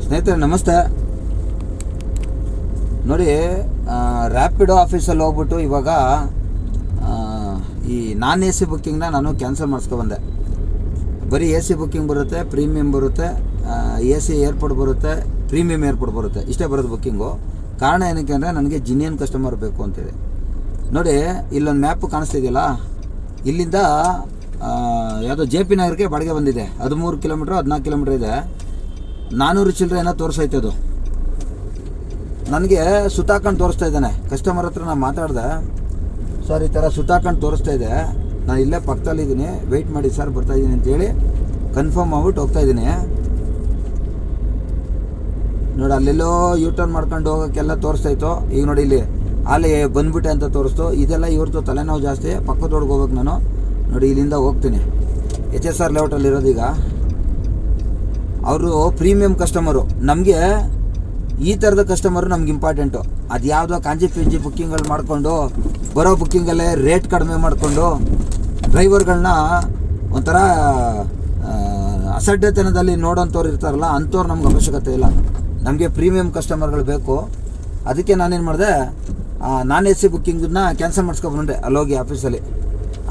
ಸ್ನೇಹಿತರೆ ನಮಸ್ತೆ. ನೋಡಿ, ರ್ಯಾಪಿಡೋ ಆಫೀಸಲ್ಲಿ ಹೋಗ್ಬಿಟ್ಟು ಇವಾಗ ಈ ನಾನ್ ಎ ಸಿ ಬುಕ್ಕಿಂಗ್ನ ನಾನು ಕ್ಯಾನ್ಸಲ್ ಮಾಡಿಸ್ಕೊಬಂದೆ. ಬರೀ ಎ ಸಿ ಬುಕ್ಕಿಂಗ್ ಬರುತ್ತೆ, ಪ್ರೀಮಿಯಮ್ ಬರುತ್ತೆ, ಎ ಸಿ ಏರ್ಪೋರ್ಟ್ ಬರುತ್ತೆ, ಪ್ರೀಮಿಯಮ್ ಏರ್ಪೋರ್ಟ್ ಬರುತ್ತೆ, ಇಷ್ಟೇ ಬರೋದು ಬುಕ್ಕಿಂಗು. ಕಾರಣ ಏನಕ್ಕೆ ಅಂದರೆ ನನಗೆ ಜಿನಿಯನ್ ಕಸ್ಟಮರ್ ಬೇಕು ಅಂತೇಳಿ. ನೋಡಿ, ಇಲ್ಲೊಂದು ಮ್ಯಾಪು ಕಾಣಿಸ್ತಿದೆಯಲ್ಲ, ಇಲ್ಲಿಂದ ಯಾವುದೋ ಜೆ ಪಿ ನಗರಕ್ಕೆ ಬಾಡಿಗೆ ಬಂದಿದೆ. 13 ಕಿಲೋಮೀಟ್ರ್ 14 ಕಿಲೋಮೀಟ್ರ್ ಇದೆ. 400 ಚಿಲ್ಲರೆ ಏನೋ ತೋರಿಸೈತೆ. ಅದು ನನಗೆ ಸುತ್ತಾಕೊಂಡು ತೋರಿಸ್ತಾ ಇದ್ದಾನೆ. ಕಸ್ಟಮರ್ ಹತ್ರ ನಾನು ಮಾತಾಡಿದೆ, ಸರ್ ಈ ಥರ ಸುತ್ತಾಕೊಂಡು ತೋರಿಸ್ತಾ ಇದೆ, ನಾನು ಇಲ್ಲೇ ಪಕ್ಕದಲ್ಲಿದ್ದೀನಿ, ವೆಯ್ಟ್ ಮಾಡಿ ಸರ್ ಬರ್ತಾಯಿದ್ದೀನಿ ಅಂತೇಳಿ ಕನ್ಫರ್ಮ್ ಮಾಡ್ಬಿಟ್ಟು ಹೋಗ್ತಾಯಿದ್ದೀನಿ. ನೋಡಿ, ಅಲ್ಲೆಲ್ಲೋ ಯೂ ಟರ್ನ್ ಮಾಡ್ಕೊಂಡು ಹೋಗೋಕ್ಕೆಲ್ಲ ತೋರಿಸ್ತಾಯಿತ್ತು. ಈಗ ನೋಡಿ, ಇಲ್ಲಿ ಅಲ್ಲಿ ಬಂದ್ಬಿಟ್ಟೆ ಅಂತ ತೋರಿಸ್ತು. ಇದೆಲ್ಲ ಇವ್ರದ್ದು ತಲೆನೋವು ಜಾಸ್ತಿ. ಪಕ್ಕದೊಳಗೆ ಹೋಗ್ಬೇಕು ನಾನು. ನೋಡಿ, ಇಲ್ಲಿಂದ ಹೋಗ್ತೀನಿ. HSR ಲೇಔಟಲ್ಲಿ ಇರೋದೀಗ. ಅವರು ಪ್ರೀಮಿಯಮ್ ಕಸ್ಟಮರು. ನಮಗೆ ಈ ಥರದ ಕಸ್ಟಮರು ನಮ್ಗೆ ಇಂಪಾರ್ಟೆಂಟು. ಅದು ಯಾವುದೋ ಕಾಂಜಿ ಪಿಂಜಿ ಬುಕ್ಕಿಂಗಲ್ಲಿ ಮಾಡಿಕೊಂಡು ಬರೋ ಬುಕ್ಕಿಂಗಲ್ಲೇ ರೇಟ್ ಕಡಿಮೆ ಮಾಡಿಕೊಂಡು ಡ್ರೈವರ್ಗಳನ್ನ ಒಂಥರ ಅಸಡ್ಡೆತನದಲ್ಲಿ ನೋಡೋಂಥವ್ರು ಇರ್ತಾರಲ್ಲ, ಅಂಥವ್ರು ನಮ್ಗೆ ಅವಶ್ಯಕತೆ ಇಲ್ಲ. ನಮಗೆ ಪ್ರೀಮಿಯಮ್ ಕಸ್ಟಮರ್ಗಳು ಬೇಕು. ಅದಕ್ಕೆ ನಾನೇನು ಮಾಡಿದೆ, ನಾನ್ ಎ ಸಿ ಬುಕ್ಕಿಂಗನ್ನ ಕ್ಯಾನ್ಸಲ್ ಮಾಡಿಸ್ಕೊಬಂದೆ ಅಲ್ಲೋಗಿ ಆಫೀಸಲ್ಲಿ.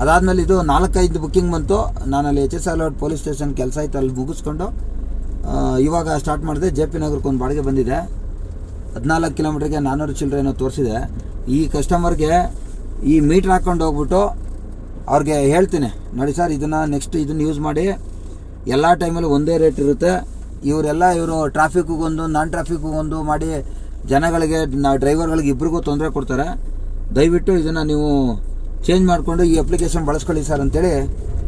ಅದಾದಮೇಲೆ ಇದು 4-5 ಬುಕ್ಕಿಂಗ್ ಬಂತು. ನಾನಲ್ಲಿ HSR ಲೇಔಟ್ ಪೊಲೀಸ್ ಸ್ಟೇಷನ್ ಕೆಲಸ ಇತ್ತು, ಅಲ್ಲಿ ಮುಗಿಸ್ಕೊಂಡು ಇವಾಗ ಸ್ಟಾರ್ಟ್ ಮಾಡಿದೆ. ಜೆ ಪಿ ನಗರಕ್ಕೆ ಒಂದು ಬಾಡಿಗೆ ಬಂದಿದೆ. 14 ಕಿಲೋಮೀಟ್ರಿಗೆ 400 ಚಿಲ್ಲರೆ ಏನೋ ತೋರಿಸಿದೆ. ಈ ಕಸ್ಟಮರ್ಗೆ ಈ ಮೀಟ್ರ್ ಹಾಕ್ಕೊಂಡು ಹೋಗ್ಬಿಟ್ಟು ಅವ್ರಿಗೆ ಹೇಳ್ತೀನಿ, ನೋಡಿ ಸರ್ ಇದನ್ನು ಯೂಸ್ ಮಾಡಿ. ಎಲ್ಲ ಟೈಮಲ್ಲಿ ಒಂದೇ ರೇಟ್ ಇರುತ್ತೆ. ಇವರು ಟ್ರಾಫಿಕ್ಗೊಂದು ನಾನ್ ಟ್ರಾಫಿಕ್ಗೊಂದು ಮಾಡಿ ಜನಗಳಿಗೆ, ಡ್ರೈವರ್ಗಳಿಗೆ ಇಬ್ರಿಗೂ ತೊಂದರೆ ಕೊಡ್ತಾರೆ. ದಯವಿಟ್ಟು ಇದನ್ನು ನೀವು ಚೇಂಜ್ ಮಾಡಿಕೊಂಡು ಈ ಅಪ್ಲಿಕೇಶನ್ ಬಳಸ್ಕೊಳ್ಳಿ ಸರ್ ಅಂತೇಳಿ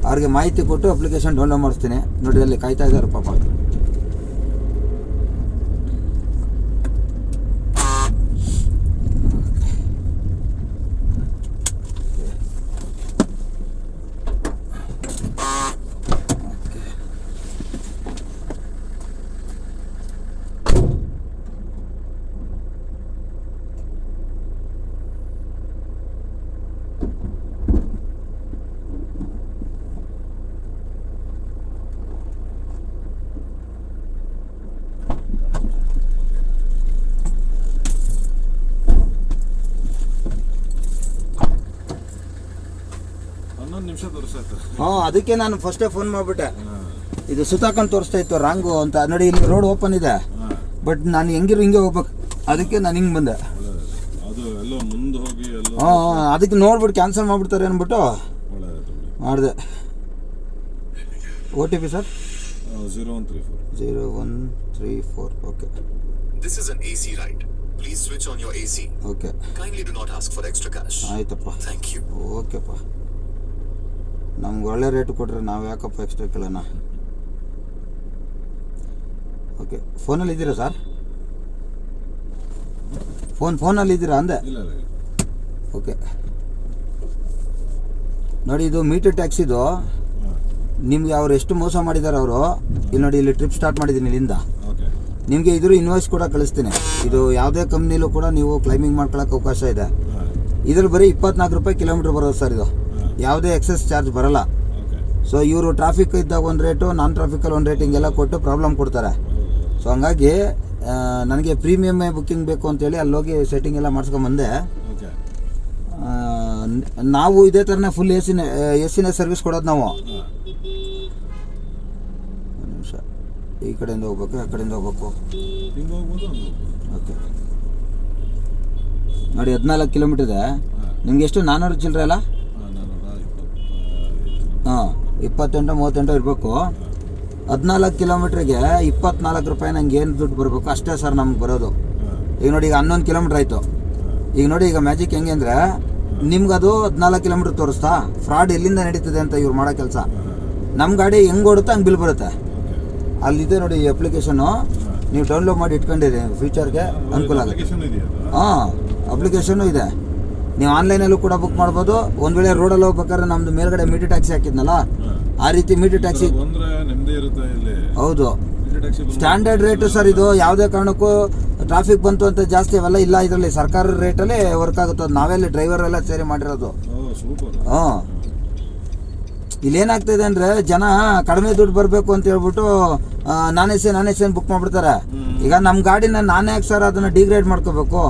ಅವ್ರಿಗೆ ಮಾಹಿತಿ ಕೊಟ್ಟು ಅಪ್ಲಿಕೇಶನ್ ಡೌನ್ಲೋಡ್ ಮಾಡಿಸ್ತೀನಿ. ನೋಡಿ, ಅಲ್ಲಿ ಕಾಯ್ತಾ ಇದ್ದಾರೆ ಪಾಪ. ಅದಕ್ಕೆ ನಾನು ಫಸ್ಟೇ ಫೋನ್ ಮಾಡಿಬಿಟ್ಟೆ. ಇದು ಸುತ್ತಾಕೊಂಡು ತೋರಿಸ್ತಾ ಇತ್ತು ರಾಂಗು ಅಂತ. ನೋಡಿ, ಇಲ್ಲಿ ರೋಡ್ ಓಪನ್ ಇದೆ, ಬಟ್ ನಾನು ಹಿಂಗೆ ಹೋಗ್ಬೇಕು. ಅದಕ್ಕೆ ನಾನು ಹಿಂಗೆ ಬಂದೆ. ಅದಕ್ಕೆ ನೋಡ್ಬಿಟ್ಟು ಕ್ಯಾನ್ಸಲ್ ಮಾಡಿಬಿಡ್ತಾರೆ ಅಂದ್ಬಿಟ್ಟು ಮಾಡಿದೆ. OTP sir 0134. Okay. This is an AC ride. Please switch on your AC. Okay. Kindly do not ask for extra cash. ಆಯ್ತಪ್ಪ. Thank you. ಓಕೆಪ್ಪ. ನಮ್ಗೆ ಒಳ್ಳೆ ರೇಟ್ ಕೊಟ್ಟರೆ ನಾವು ಯಾಕಪ್ಪ ಎಕ್ಸ್ಟ್ರಾ ಕೇಳೋಣ. ಓಕೆ. ಫೋನಲ್ಲಿ ಇದ್ದೀರಾ ಸರ್? ಫೋನಲ್ಲಿ ಇದ್ದೀರಾ ಅಂದೆ. ಓಕೆ. ನೋಡಿ, ಇದು ಮೀಟರ್ ಟ್ಯಾಕ್ಸಿದು. ನಿಮಗೆ ಅವ್ರು ಎಷ್ಟು ಮೋಸ ಮಾಡಿದ್ದಾರೆ ಅವರು. ಇಲ್ಲಿ ನೋಡಿ, ಇಲ್ಲಿ ಟ್ರಿಪ್ ಸ್ಟಾರ್ಟ್ ಮಾಡಿದ್ದೀನಿ ಇಲ್ಲಿಂದ. ನಿಮಗೆ ಇದ್ರ ಇನ್ವಾಯ್ಸ್ ಕೂಡ ಕಳಿಸ್ತೀನಿ. ಇದು ಯಾವುದೇ ಕಂಪ್ನಿಲೂ ಕೂಡ ನೀವು ಕ್ಲೈಮಿಂಗ್ ಮಾಡ್ಕೊಳ್ಳೋಕೆ ಅವಕಾಶ ಇದೆ. ಇದ್ರಲ್ಲಿ ಬರೀ 24 ರೂಪಾಯಿ ಕಿಲೋಮೀಟ್ರ್ ಬರೋದು ಸರ್. ಇದು ಯಾವುದೇ ಎಕ್ಸೆಸ್ ಚಾರ್ಜ್ ಬರಲ್ಲ. ಸೊ ಇವರು ಟ್ರಾಫಿಕ್ ಇದ್ದಾಗ ಒಂದು ರೇಟು, ನಾನ್ ಟ್ರಾಫಿಕಲ್ಲಿ ಒಂದು ರೇಟ್, ಹಿಂಗೆಲ್ಲ ಕೊಟ್ಟು ಪ್ರಾಬ್ಲಮ್ ಕೊಡ್ತಾರೆ. ಸೊ ಹಂಗಾಗಿ ನನಗೆ ಪ್ರೀಮಿಯಮ್ ಬುಕ್ಕಿಂಗ್ ಬೇಕು ಅಂತೇಳಿ ಅಲ್ಲೋಗಿ ಸೆಟ್ಟಿಂಗ್ ಎಲ್ಲ ಮಾಡಿಸ್ಕೊಂಬಂದೆ. ನಾವು ಇದೇ ಥರನೇ ಫುಲ್ ಎ ಸಿನೇ ಸರ್ವಿಸ್ ಕೊಡೋದು ನಾವು. ಒಂದು ನಿಮಿಷ, ಈ ಕಡೆಯಿಂದ ಹೋಗ್ಬೇಕು, ಆ ಕಡೆಯಿಂದ ಹೋಗ್ಬೇಕು. ಓಕೆ. ನೋಡಿ, 14 ಕಿಲೋಮೀಟರ್ ಇದೆ. ನಿಮ್ಗೆ ಎಷ್ಟು 400 ಚಿಲ್ಲರೆ ಅಲ್ಲ? 28-38 ಇರಬೇಕು. 14 ಕಿಲೋಮೀಟ್ರಿಗೆ 24 ರೂಪಾಯಿ. ನಂಗೆ ಏನು ದುಡ್ಡು ಬರಬೇಕು ಅಷ್ಟೇ ಸರ್ ನಮ್ಗೆ ಬರೋದು. ಈಗ ನೋಡಿ, ಈಗ 11 ಕಿಲೋಮೀಟ್ರ್ ಆಯಿತು. ಈಗ ನೋಡಿ, ಈಗ ಮ್ಯಾಜಿಕ್ ಹೆಂಗೆ ಅಂದರೆ, ನಿಮ್ಗದು 14 ಕಿಲೋಮೀಟ್ರ್ ತೋರಿಸ್ತಾ. ಫ್ರಾಡ್ ಎಲ್ಲಿಂದ ನಡೀತದೆ ಅಂತ ಇವ್ರು ಮಾಡೋ ಕೆಲಸ. ನಮ್ಮ ಗಾಡಿ ಹೆಂಗೆ ಓಡುತ್ತೆ ಹಂಗೆ ಬಿಲ್ ಬರುತ್ತೆ. ಅಲ್ಲಿದೆ ನೋಡಿ ಈ ಅಪ್ಲಿಕೇಶನ್ನು. ನೀವು ಡೌನ್ಲೋಡ್ ಮಾಡಿ ಇಟ್ಕೊಂಡಿರಿ, ಫ್ಯೂಚರ್ಗೆ ಅನುಕೂಲ ಆಗುತ್ತೆ. ಅಪ್ಲಿಕೇಶನ್ನು ಇದೆ. ನೀವು ಆನ್ಲೈನಲ್ಲೂ ಕೂಡ ಬುಕ್ ಮಾಡ್ಬೋದು. ಒಂದು ವೇಳೆ ರೋಡಲ್ಲಿ ಹೋಗ್ಬೇಕಾದ್ರೆ ನಮ್ಮದು ಮೇಲ್ಗಡೆ ಮೀಟರ್ ಟ್ಯಾಕ್ಸಿ ಹಾಕಿದ್ನಲ್ಲ, ಆ ರೀತಿ ಮೀಟರ್ ಟ್ಯಾಕ್ಸಿ. ಹೌದು, ಸ್ಟ್ಯಾಂಡರ್ಡ್ ರೇಟು ಸರ್ ಇದು. ಯಾವುದೇ ಕಾರಣಕ್ಕೂ ಟ್ರಾಫಿಕ್ ಬಂತು ಅಂತ ಜಾಸ್ತಿ ಅವೆಲ್ಲ ಇಲ್ಲ. ಇದರಲ್ಲಿ ಸರ್ಕಾರ ರೇಟಲ್ಲಿ ವರ್ಕ್ ಆಗುತ್ತೆ. ನಾವೆಲ್ಲಿ ಡ್ರೈವರ್ ಎಲ್ಲ ಸೇರಿ ಮಾಡಿರೋದು. ಇಲ್ಲೇನಾಗ್ತಿದೆ ಅಂದರೆ, ಜನ ಕಡಿಮೆ ದುಡ್ಡು ಬರಬೇಕು ಅಂತ ಹೇಳ್ಬಿಟ್ಟು ನಾನ್ ಎ ಸಿ ಬುಕ್ ಮಾಡಿಬಿಡ್ತಾರೆ. ಈಗ ನಮ್ಮ ಗಾಡಿನ ನಾನೇ ಯಾಕೆ ಸರ್ ಅದನ್ನು ಡಿಗ್ರೇಡ್ ಮಾಡ್ಕೋಬೇಕು?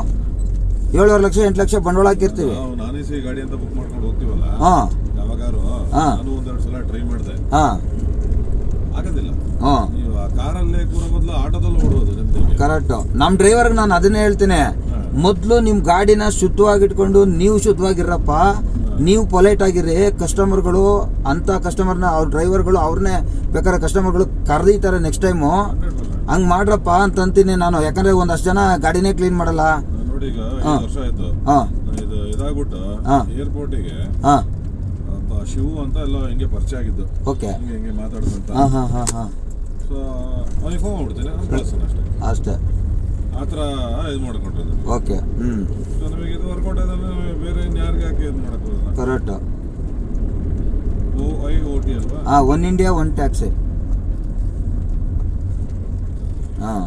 7.5 ಲಕ್ಷ 8 ಲಕ್ಷ ಬಂಡವಾಳ ಹಾಕಿರ್ತೀವಿ. ನಾವು ನಾನೇ ಸಿ ಗಾಡಿ ಅಂತ ಬುಕ್ ಮಾಡ್ಕೊಂಡು ಹೋಗ್ತೀವಲ್ಲ, ಹಾಂ ಯಾವಾಗಾರು ಹಾಂ ನಾನು ಒಂದೆರಡು ಸಲ ಟ್ರೈ ಮಾಡಿದೆ, ಹಾಂ ಆಗೋದಿಲ್ಲ. ಹಾಂ ನೀವು ಆ ಕಾರಲ್ಲೇ ಕೂರೋ ಬದಲು ಆಟೋದಲ್ಲಿ ಓಡೋದು ನಿಮ್ಗೆ. ಕರೆಕ್ಟು. ನಮ್ಮ ಡ್ರೈವರ್ಗೆ ನಾನು ಅದನ್ನೇ ಹೇಳ್ತೀನಿ, ಮೊದಲು ನಿಮ್ಮ ಗಾಡಿನ ಶುದ್ಧವಾಗಿಟ್ಕೊಂಡು ನೀವು ಶುದ್ಧವಾಗಿರಪ್ಪ, ನೀವು ಪೊಲೈಟ್ ಆಗಿರಿ. ಕಸ್ಟಮರ್ಗಳು ಅಂಥ ಕಸ್ಟಮರ್ನ ಅವ್ರ ಡ್ರೈವರ್ಗಳು ಅವ್ರನ್ನೇ ಬೇಕಾದ್ರೆ ಕಸ್ಟಮರ್ಗಳು ಕರೆದಿದ್ದಾರೆ ನೆಕ್ಸ್ಟ್ ಟೈಮು, ಹಂಗೆ ಮಾಡ್ರಪ್ಪ ಅಂತಂತೀನಿ ನಾನು. ಯಾಕಂದರೆ ಒಂದಷ್ಟು ಜನ ಗಾಡಿನೇ ಕ್ಲೀನ್ ಮಾಡಲ್ಲ. ನೋಡಿ ಈಗ 5 ವರ್ಷ ಆಯ್ತು ಹಾಂ ಇದು ಇದಾಗ್ಬಿಟ್ಟು ಏರ್ಪೋರ್ಟಿಗೆ ಹಾಂ ಒಬ್ಬ ಶಿವು ಅಂತ ಎಲ್ಲ ಹಿಂಗೆ ಪರಿಚಯ ಆಗಿದ್ದು, ಓಕೆ ಹಿಂಗೆ ಮಾತಾಡ್ದಂತ. ಹಾಂ ಹಾಂ ಹಾಂ ಹಾಂ ಸೊ ಅವನಿಗೆ ಫೋನ್ ಮಾಡ್ಬಿಡ್ತೀನಿ, ಅವ್ನು ಕಳಿಸ್ತಾನೆ ಅಷ್ಟೇ. ಅಷ್ಟೇ ಆ ಥರ ಇದು ಮಾಡ್ಕೊಂಡಿರೋದು. ಓಕೆ. ಹ್ಞೂ ಸೊ ನಮಗೆ ಇದು ವರ್ಕೌಟ್ ಆದ್ರೆ ಬೇರೆ ಇನ್ಯಾರಿಗೆ ಯಾಕೆ ಇದು ಮಾಡೋಕ್ಕೋದಿಲ್ಲ. ಕರೆಕ್ಟು. OIOT ಅಲ್ವಾ? ಹಾಂ, ಒನ್ ಇಂಡಿಯಾ ಒನ್ ಟ್ಯಾಕ್ಸಿ. ಹಾಂ,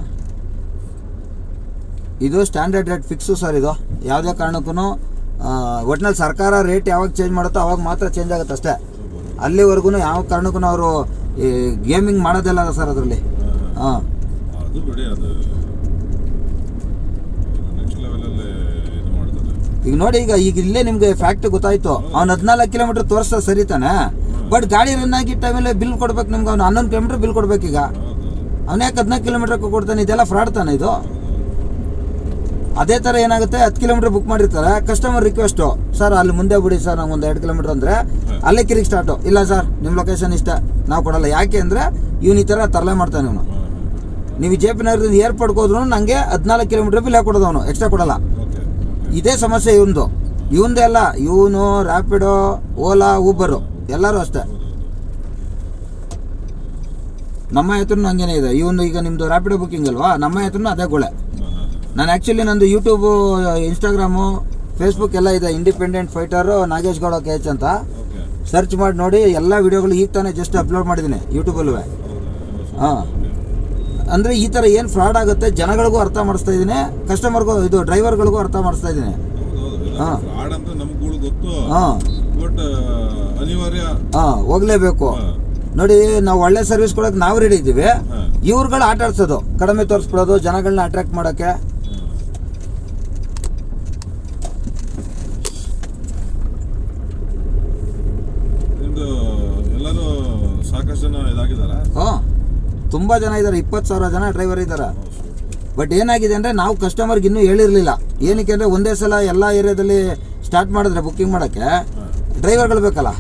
ಇದು ಸ್ಟ್ಯಾಂಡರ್ಡ್ ರೇಟ್ ಫಿಕ್ಸು ಸರ್. ಇದು ಯಾವುದೇ ಕಾರಣಕ್ಕೂ ಒಟ್ನಲ್ಲಿ ಸರ್ಕಾರ ರೇಟ್ ಯಾವಾಗ ಚೇಂಜ್ ಮಾಡುತ್ತೋ ಅವಾಗ ಮಾತ್ರ ಚೇಂಜ್ ಆಗುತ್ತೆ ಅಷ್ಟೇ. ಅಲ್ಲಿವರೆಗೂ ಯಾವ ಕಾರಣಕ್ಕೂ ಅವರು ಗೇಮಿಂಗ್ ಮಾಡೋದಿಲ್ಲ ಸರ್ ಅದರಲ್ಲಿ. ಹಾಂ, ಅದು ಬಿಡಿ, ಅದು ನೆಕ್ಸ್ಟ್ ಲೆವೆಲಲ್ಲಿ ಇದು ಮಾಡ್ತಾರೆ. ಈಗ ನೋಡಿ, ಈಗ ಇಲ್ಲೇ ನಿಮಗೆ ಫ್ಯಾಕ್ಟ್ ಗೊತ್ತಾಯ್ತು. ಅವ್ನು 14 ಕಿಲೋಮೀಟರ್ ತೋರಿಸ್ತಾ ಸರಿ ತಾನೆ, ಬಟ್ ಗಾಡಿ ರನ್ ಆಗಿ ಟೈಮಲ್ಲಿ ಬಿಲ್ ಕೊಡ್ಬೇಕು ನಿಮ್ಗೆ. ಅವ್ನು 11 ಕಿಲೋಮೀಟರ್ ಬಿಲ್ ಕೊಡ್ಬೇಕೀಗ. ಅವನು ಯಾಕೆ 14 ಕಿಲೋಮೀಟರ್ ಕೊಡ್ತಾನೆ? ಇದೆಲ್ಲ ಫ್ರಾಡ್ ತಾನೆ ಇದು. ಅದೇ ಥರ ಏನಾಗುತ್ತೆ, 10 ಕಿಲೋಮೀಟರ್ ಬುಕ್ ಮಾಡಿರ್ತಾರೆ, ಕಸ್ಟಮರ್ ರಿಕ್ವೆಸ್ಟು, ಸರ್ ಅಲ್ಲಿ ಮುಂದೆ ಬಿಡಿ ಸರ್, ನಂಗೆ ಒಂದು 2 ಕಿಲೋಮೀಟರ್ ಅಂದರೆ ಅಲ್ಲೇ ಕಿರಿಕ್ ಸ್ಟಾರ್ಟು. ಇಲ್ಲ ಸರ್, ನಿಮ್ಮ ಲೊಕೇಶನ್ ಇಷ್ಟ, ನಾವು ಕೊಡಲ್ಲ. ಯಾಕೆ ಅಂದರೆ ಇವನು ಈ ಥರ ತರಲೆ ಮಾಡ್ತಾನೆ ಇವನು. ನೀವು JP ನಗರದಿಂದ ಏರ್ಪೋರ್ಟ್ಗೆ ಹೋದ್ರು ನನಗೆ 14 ಕಿಲೋಮೀಟರ್ ಬಿಲ್ ಕೊಡೋದು, ಅವನು ಎಕ್ಸ್ಟ್ರಾ ಕೊಡಲ್ಲ. ಇದೇ ಸಮಸ್ಯೆ ಇವಂದು. ಇವಂದೇ ಅಲ್ಲ, ಇವನು ರ್ಯಾಪಿಡೋ, ಓಲಾ, ಊಬರು ಎಲ್ಲರೂ ಅಷ್ಟೇ. ನಮ್ಮ ಹತ್ರನೂ ಹಂಗೇನೆ ಇದೆ. ಇವನು ಈಗ ನಿಮ್ಮದು ರ್ಯಾಪಿಡೋ ಬುಕ್ಕಿಂಗ್ ಅಲ್ವಾ, ನಮ್ಮ ಹತ್ರನೂ ಅದೇ ಗೋಳೆ. ನಾನು ಆ್ಯಕ್ಚುಲಿ ನಂದು ಯೂಟ್ಯೂಬು, ಇನ್ಸ್ಟಾಗ್ರಾಮು, ಫೇಸ್ಬುಕ್ ಎಲ್ಲ ಇದೆ. Independent fighter Nagesh Gowda KH ಅಂತ ಸರ್ಚ್ ಮಾಡಿ ನೋಡಿ. ಎಲ್ಲ ವಿಡಿಯೋಗಳು ಈಗ ತಾನೇ ಜಸ್ಟ್ ಅಪ್ಲೋಡ್ ಮಾಡಿದ್ದೀನಿ ಯೂಟ್ಯೂಬಲ್ಲೂ. ಹಾಂ, ಅಂದರೆ ಈ ಥರ ಏನು ಫ್ರಾಡ್ ಆಗುತ್ತೆ ಜನಗಳಿಗೂ ಅರ್ಥ ಮಾಡಿಸ್ತಾ ಇದ್ದೀನಿ, ಕಸ್ಟಮರ್ಗೂ ಇದು ಡ್ರೈವರ್ಗಳಿಗೂ ಅರ್ಥ ಮಾಡಿಸ್ತಾ ಇದ್ದೀನಿ. ಹಾಂ, ಫ್ರಾಡ್ ಅಂತ ನಮ್ಗೂ ಗೊತ್ತು. ಹಾಂ, ಬಟ್ ಅನಿವಾರ್ಯ. ಹಾಂ, ಹೋಗಲೇಬೇಕು. ನೋಡಿ, ನಾವು ಒಳ್ಳೆ ಸರ್ವಿಸ್ ಕೊಡೋಕೆ ನಾವು ರೆಡಿ ಇದ್ದೀವಿ. ಇವ್ರುಗಳು ಆಟ ಆಡ್ಸೋದು, ಕಡಿಮೆ ತೋರಿಸ್ಬಿಡೋದು, ಜನಗಳನ್ನ ಅಟ್ರಾಕ್ಟ್ ಮಾಡೋಕ್ಕೆ. ಎಲ್ಲರೂ ಸಾಕಷ್ಟು ಜನ ಇದಾಗಿದ್ದಾರೆ. ಹಾಂ, ತುಂಬ ಜನ ಇದ್ದಾರೆ, 20,000 ಜನ ಡ್ರೈವರ್ ಇದ್ದಾರೆ. ಬಟ್ ಏನಾಗಿದೆ ಅಂದರೆ ನಾವು ಕಸ್ಟಮರ್ಗೆ ಇನ್ನೂ ಹೇಳಿರಲಿಲ್ಲ. ಏನಕ್ಕೆ ಅಂದರೆ ಒಂದೇ ಸಲ ಎಲ್ಲ ಏರಿಯಾದಲ್ಲಿ ಸ್ಟಾರ್ಟ್ ಮಾಡಿದ್ರೆ ಬುಕ್ಕಿಂಗ್ ಮಾಡೋಕ್ಕೆ ಡ್ರೈವರ್ಗಳು ಬೇಕಲ್ಲ,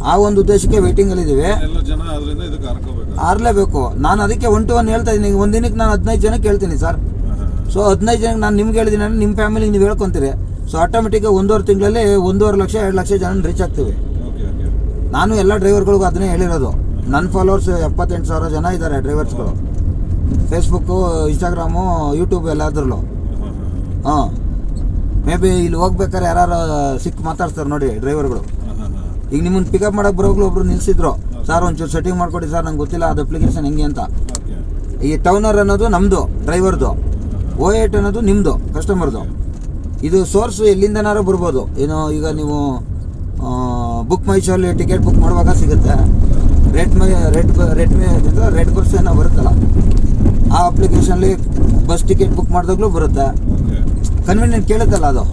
ಆ ಒಂದು ಉದ್ದೇಶಕ್ಕೆ ವೆಯ್ಟಿಂಗಲ್ಲಿದ್ದೀವಿ. ಆರಲೇಬೇಕು. ನಾನು ಅದಕ್ಕೆ 1 to 1 ಹೇಳ್ತಾ ಇದ್ದೀನಿ. ಒಂದು ದಿನಕ್ಕೆ ನಾನು 15 ಜನಕ್ಕೆ ಹೇಳ್ತೀನಿ ಸರ್. ಸೊ 15 ಜನಕ್ಕೆ ನಾನು ನಿಮ್ಗೆ ಹೇಳಿದ್ದೀನಿ ಅಂದರೆ ನಿಮ್ಮ ಫ್ಯಾಮಿಲಿಗೆ ನೀವು ಹೇಳ್ಕೊತೀರಿ. ಸೊ ಆಟೋಮೆಟಿಕ್ಕಾಗಿ 1.5 ತಿಂಗಳಲ್ಲಿ 1.5 ಲಕ್ಷ 2 ಲಕ್ಷ ಜನ ರೀಚ್ ಆಗ್ತೀವಿ. ನಾನು ಎಲ್ಲ ಡ್ರೈವರ್ಗಳಿಗೂ ಅದನ್ನೇ ಹೇಳಿರೋದು. ನನ್ನ ಫಾಲೋವರ್ಸ್ 78,000 ಜನ ಇದ್ದಾರೆ ಡ್ರೈವರ್ಸ್ಗಳು, ಫೇಸ್ಬುಕ್ಕು, ಇನ್ಸ್ಟಾಗ್ರಾಮು, ಯೂಟ್ಯೂಬ್ ಎಲ್ಲದ್ರಲ್ಲೂ. ಹಾಂ, ಮೇ ಬಿ ಇಲ್ಲಿ ಹೋಗ್ಬೇಕಾದ್ರೆ ಯಾರು ಸಿಕ್ಕಿ ಮಾತಾಡ್ತಾರೆ ನೋಡಿ ಡ್ರೈವರ್ಗಳು. ಈಗ ನಿಮ್ಮನ್ನು ಪಿಕಪ್ ಮಾಡೋಕೆ ಬರೋಗ್ಲು ಒಬ್ರು ನಿಲ್ಲಿಸಿದ್ರು, ಸರ್ ಒಂಚೂರು ಸೆಟ್ಟಿಂಗ್ ಮಾಡಿಕೊಡಿ ಸರ್, ನಂಗೆ ಗೊತ್ತಿಲ್ಲ ಅದು ಅಪ್ಲಿಕೇಶನ್ ಹೆಂಗೆ ಅಂತ. ಈ ಟೌನರ್ ಅನ್ನೋದು ನಮ್ಮದು ಡ್ರೈವರ್ದು, OIOT ಅನ್ನೋದು ನಿಮ್ಮದು ಕಸ್ಟಮರ್ದು. ಇದು ಸೋರ್ಸು ಎಲ್ಲಿಂದನಾರು ಬರ್ಬೋದು. ಏನು ಈಗ ನೀವು ಬುಕ್ ಮೈ ಶೋಲ್ಲಿ ಟಿಕೆಟ್ ಬುಕ್ ಮಾಡುವಾಗ ಸಿಗುತ್ತೆ. ರೆಡ್ ಬಸ್ ಏನೋ ಬರುತ್ತಲ್ಲ, ಆ ಅಪ್ಲಿಕೇಶನ್ಲಿ ಬಸ್ ಟಿಕೆಟ್ ಬುಕ್ ಮಾಡಿದಾಗಲೂ ಬರುತ್ತೆ. ಕನ್ವೀನಿಯಂಟ್ ಕೇಳುತ್ತಲ್ಲ ಅದು.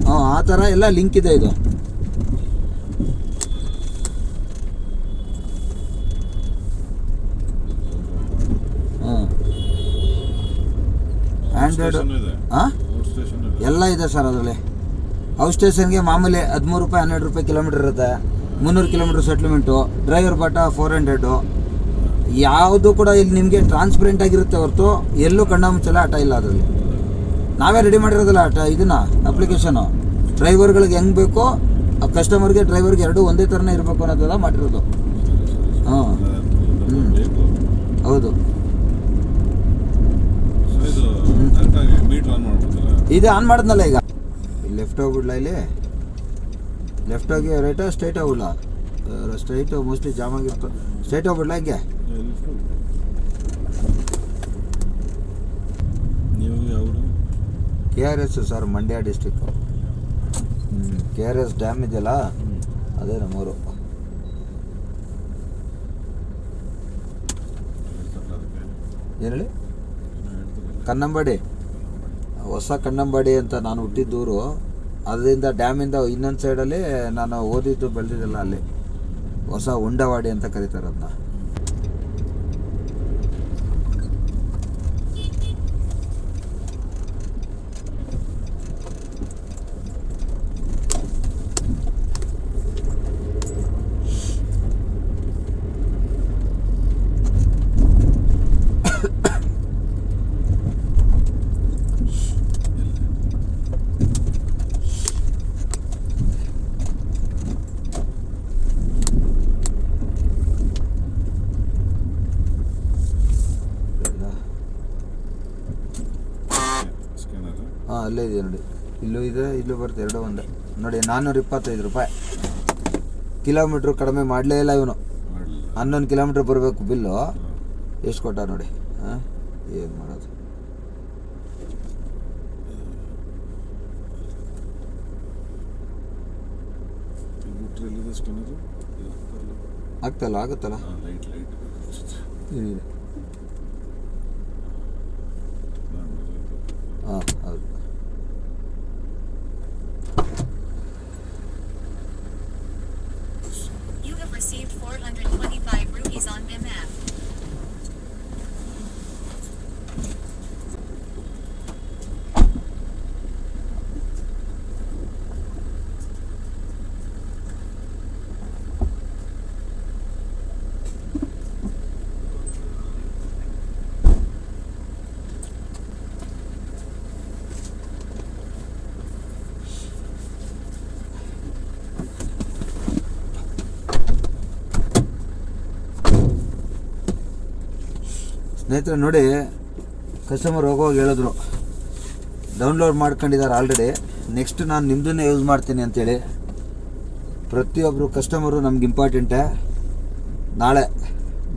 ಹಾಂ, ಆ ಥರ ಎಲ್ಲ ಲಿಂಕ್ ಇದೆ ಇದು. ಹಾಂ, ಆ್ಯಂಡ್ರಾಯ್ಡು. ಹಾಂ, ಎಲ್ಲ ಇದೆ ಸರ್ ಅದರಲ್ಲಿ. ಔಟ್ ಸ್ಟೇಷನ್ಗೆ ಮಾಮೂಲಿ 13 ರೂಪಾಯಿ 12 ರೂಪಾಯಿ ಕಿಲೋಮೀಟರ್ ಇರುತ್ತೆ. 300 ಕಿಲೋಮೀಟರ್ ಸೆಟ್ಲ್ಮೆಂಟು. ಡ್ರೈವರ್ ಬಾಟ 400. ಯಾವುದು ಕೂಡ ಇಲ್ಲಿ ನಿಮಗೆ ಟ್ರಾನ್ಸ್ಪರೆಂಟ್ ಆಗಿರುತ್ತೆ ಹೊರತು ಎಲ್ಲೂ ಕಣ್ಣಾಮುಚ್ಚಲ ಆಟ ಇಲ್ಲ ಅದರಲ್ಲಿ. ನಾವೇ ರೆಡಿ ಮಾಡಿರೋದಲ್ಲ ಆಟ, ಇದನ್ನು ಅಪ್ಲಿಕೇಶನು. ಡ್ರೈವರ್ಗಳಿಗೆ ಹೆಂಗೆ ಬೇಕೋ ಕಸ್ಟಮರ್ಗೆ ಡ್ರೈವರ್ಗೆ ಎರಡೂ ಒಂದೇ ಥರನೇ ಇರಬೇಕು ಅನ್ನೋದೆಲ್ಲ ಮಾಡಿರೋದು. ಹಾಂ, ಹೌದು. ಇದು ಆನ್ ಮಾಡಿದ್ನಲ್ಲ ಈಗ. ಲೆಫ್ಟ್ ಹೋಗ್ಬಿಡ್ಲ, ಇಲ್ಲಿ ಲೆಫ್ಟ್ ಹೋಗಿ ರೈಟಾ ಸ್ಟ್ರೈಟ್ ಹೋಗ್ಬಿಡ್ಲ? ಸ್ಟ್ರೈಟ್ ಮೋಸ್ಟ್ಲಿ ಜಾಮ್ ಆಗಿರ್ತು. ಸ್ಟ್ರೈಟ್ ಹೋಗ್ಬಿಡ್ಲ ಹಿಂಗೆ? ನೀವು ಯಾವುದು? KRS sir, Mandya district. KRS dam ಇದೆಯಲ್ಲ, ಅದೇ ನಮ್ಮೂರು. ಏನು ಹೇಳಿ? ಕನ್ನಂಬಾಡಿ, ಹೊಸ ಕನ್ನಂಬಾಡಿ ಅಂತ ನಾನು ಹುಟ್ಟಿದ್ದೂರು. ಅದರಿಂದ ಡ್ಯಾಮಿಂದ ಇನ್ನೊಂದು ಸೈಡಲ್ಲಿ ನಾನು ಓದಿದ್ದು ಬೆಳೆದಿದ್ದೆಲ್ಲ ಅಲ್ಲಿ. ಹೊಸ ಉಂಡವಾಡಿ ಅಂತ ಕರೀತಾರೆ ಅದನ್ನ. ಹಾಂ, ಅಲ್ಲೇ ಇದೆ ನೋಡಿ. ಇಲ್ಲೂ ಇದೆ, ಇಲ್ಲೂ ಬರುತ್ತೆ, ಎರಡೂ ಒಂದೇ ನೋಡಿ. 425 ರೂಪಾಯಿ ಕಿಲೋಮೀಟ್ರ್. ಕಡಿಮೆ ಮಾಡಲೇ ಇಲ್ಲ ಇವನು. 11 ಕಿಲೋಮೀಟ್ರ್ ಬರಬೇಕು ಬಿಲ್ಲು. ಎಷ್ಟು ಕೊಟ್ಟ ನೋಡಿ. ಹಾಂ, ಏನು ಮಾಡೋದು. ಆಗ್ತಲ್ಲ, ಆಗುತ್ತಲ್ಲ. ಇದೆ. ಹಾಂ, ಹೌದು. You have received 425 rupees on Bim app. ಸ್ನೇಹಿತರೆ ನೋಡಿ, ಕಸ್ಟಮರ್ ಹೋಗೋವಾಗ ಹೇಳಿದ್ರು ಡೌನ್ಲೋಡ್ ಮಾಡ್ಕೊಂಡಿದ್ದಾರೆ ಆಲ್ರೆಡಿ, ನೆಕ್ಸ್ಟ್ ನಾನು ನಿಮ್ಮದನ್ನೇ ಯೂಸ್ ಮಾಡ್ತೀನಿ ಅಂತೇಳಿ. ಪ್ರತಿಯೊಬ್ಬರು ಕಸ್ಟಮರು ನಮ್ಗೆ ಇಂಪಾರ್ಟೆಂಟೇ. ನಾಳೆ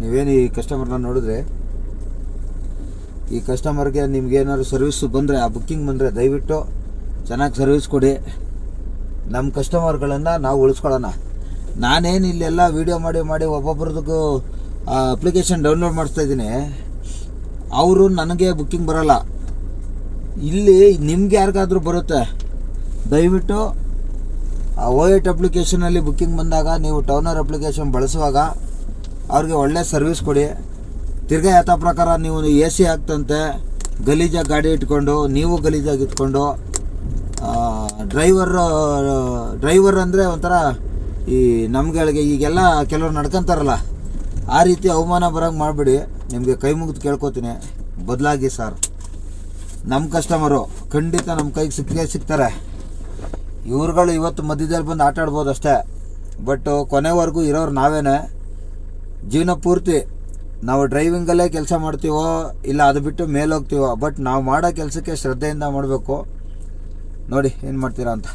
ನೀವೇನು ಈ ಕಸ್ಟಮರ್ನ ನೋಡಿದ್ರೆ, ಈ ಕಸ್ಟಮರ್ಗೆ ನಿಮ್ಗೇನಾದ್ರು ಸರ್ವಿಸು ಬಂದರೆ, ಆ ಬುಕ್ಕಿಂಗ್ ಬಂದರೆ ದಯವಿಟ್ಟು ಚೆನ್ನಾಗಿ ಸರ್ವಿಸ್ ಕೊಡಿ. ನಮ್ಮ ಕಸ್ಟಮರ್ಗಳನ್ನು ನಾವು ಉಳಿಸ್ಕೊಳ್ಳೋಣ. ನಾನೇನು ಇಲ್ಲೆಲ್ಲ ವೀಡಿಯೋ ಮಾಡಿ ಒಬ್ಬೊಬ್ರದ್ದು ಅಪ್ಲಿಕೇಶನ್ ಡೌನ್ಲೋಡ್ ಮಾಡಿಸ್ತಾಯಿದ್ದೀನಿ. ಅವರು ನನಗೆ ಬುಕ್ಕಿಂಗ್ ಬರೋಲ್ಲ. ಇಲ್ಲಿ ನಿಮ್ಗೆ ಯಾರಿಗಾದ್ರೂ ಬರುತ್ತೆ, ದಯವಿಟ್ಟು ಆ OAT ಅಪ್ಲಿಕೇಶನಲ್ಲಿ ಬುಕ್ಕಿಂಗ್ ಬಂದಾಗ ನೀವು ಟೌನರ್ ಅಪ್ಲಿಕೇಶನ್ ಬಳಸುವಾಗ ಅವ್ರಿಗೆ ಒಳ್ಳೆ ಸರ್ವಿಸ್ ಕೊಡಿ. ತಿರ್ಗಾ ಯಥಾ ಪ್ರಕಾರ ನೀವು AC ಹಾಕ್ತಂತೆ ಗಲೀಜಾಗಿ ಗಾಡಿ ಇಟ್ಕೊಂಡು, ನೀವು ಗಲೀಜಾಗಿ ಇಟ್ಕೊಂಡು, ಡ್ರೈವರ್ ಅಂದರೆ ಒಂಥರ ಈ ನಮ್ಗಳಿಗೆ ಈಗೆಲ್ಲ ಕೆಲವ್ರು ನಡ್ಕೊತಾರಲ್ಲ, ಆ ರೀತಿ ಅವಮಾನ ಬರೋಂಗೆ ಮಾಡಿಬಿಡಿ. ನಿಮಗೆ ಕೈ ಮುಗಿದು ಕೇಳ್ಕೊತೀನಿ, ಬದಲಾಗಿ ಸರ್. ನಮ್ಮ ಕಸ್ಟಮರು ಖಂಡಿತ ನಮ್ಮ ಕೈಗೆ ಸಿಗ್ತಾರೆ. ಇವ್ರುಗಳು ಇವತ್ತು ಮಧ್ಯದಲ್ಲಿ ಬಂದು ಆಟ ಆಡ್ಬೋದು ಅಷ್ಟೇ, ಬಟ್ ಕೊನೆವರೆಗೂ ಇರೋರು ನಾವೇನೆ. ಜೀವನ ಪೂರ್ತಿ ನಾವು ಡ್ರೈವಿಂಗಲ್ಲೇ ಕೆಲಸ ಮಾಡ್ತೀವೋ ಇಲ್ಲ ಅದು ಬಿಟ್ಟು ಮೇಲೆ ಹೋಗ್ತೀವೋ, ಬಟ್ ನಾವು ಮಾಡೋ ಕೆಲಸಕ್ಕೆ ಶ್ರದ್ಧೆಯಿಂದ ಮಾಡಬೇಕು. ನೋಡಿ ಏನು ಮಾಡ್ತೀರಾ ಅಂತ.